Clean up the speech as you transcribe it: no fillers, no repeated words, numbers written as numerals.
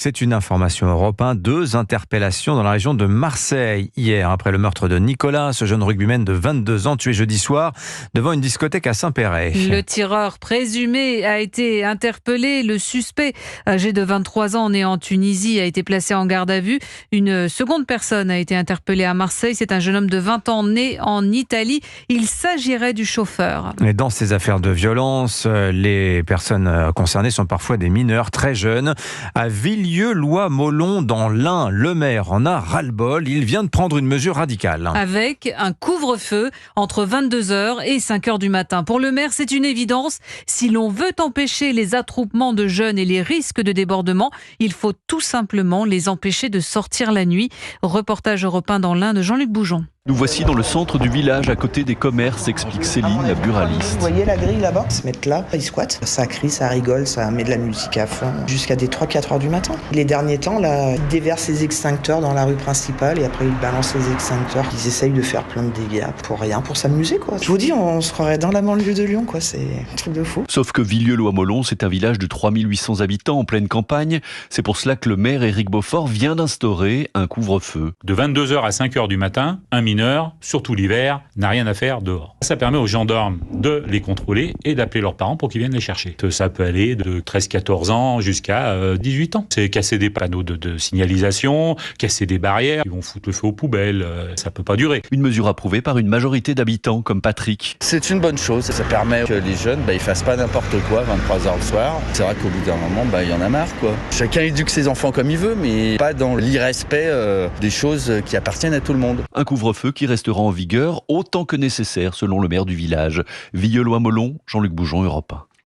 C'est une information Europe 1. 2 interpellations dans la région de Marseille hier après le meurtre de Nicolas, ce jeune rugbyman de 22 ans tué jeudi soir devant une discothèque à Saint-Péret. Le tireur présumé a été interpellé. Le suspect, âgé de 23 ans, né en Tunisie, a été placé en garde à vue. Une seconde personne a été interpellée à Marseille. C'est un jeune homme de 20 ans né en Italie. Il s'agirait du chauffeur. Et dans ces affaires de violence, les personnes concernées sont parfois des mineurs très jeunes. À Villieu-Lois-Molon, dans l'Ain, le maire en a ras-le-bol. Il vient de prendre une mesure radicale. Avec un couvre-feu entre 22h et 5h du matin. Pour le maire, c'est une évidence. Si l'on veut empêcher les attroupements de jeunes et les risques de débordement, il faut tout simplement les empêcher de sortir la nuit. Reportage Europe 1 dans l'Ain de Jean-Luc Boujon. Nous voici dans le centre du village, à côté des commerces, explique Céline, la buraliste. Vous voyez la grille là-bas? Ils se mettent là, ils squattent. Ça crie, ça rigole, ça met de la musique à fond, jusqu'à des 3-4 heures du matin. Les derniers temps, là, ils déversent les extincteurs dans la rue principale et après ils balancent les extincteurs. Ils essayent de faire plein de dégâts pour rien, pour s'amuser, quoi. Je vous dis, on se croirait dans la banlieue de Lyon, quoi. C'est un truc de fou. Sauf que Villieu-Lois-Molon, c'est un village de 3800 habitants en pleine campagne. C'est pour cela que le maire Éric Beaufort vient d'instaurer un couvre-feu. De 22h à 5h du matin, un mineur, surtout l'hiver, n'a rien à faire dehors. Ça permet aux gendarmes de les contrôler et d'appeler leurs parents pour qu'ils viennent les chercher. Ça peut aller de 13-14 ans jusqu'à 18 ans. C'est casser des panneaux de signalisation, casser des barrières, ils vont foutre le feu aux poubelles, ça peut pas durer. Une mesure approuvée par une majorité d'habitants comme Patrick. C'est une bonne chose, ça permet que les jeunes ils fassent pas n'importe quoi 23h le soir. C'est vrai qu'au bout d'un moment, il y en a marre, quoi. Chacun éduque ses enfants comme il veut, mais pas dans l'irrespect des choses qui appartiennent à tout le monde. Un couvre-feu qui restera en vigueur autant que nécessaire selon le maire du village. Villieu-Lois-Molon, Jean-Luc Boujon, Europe 1.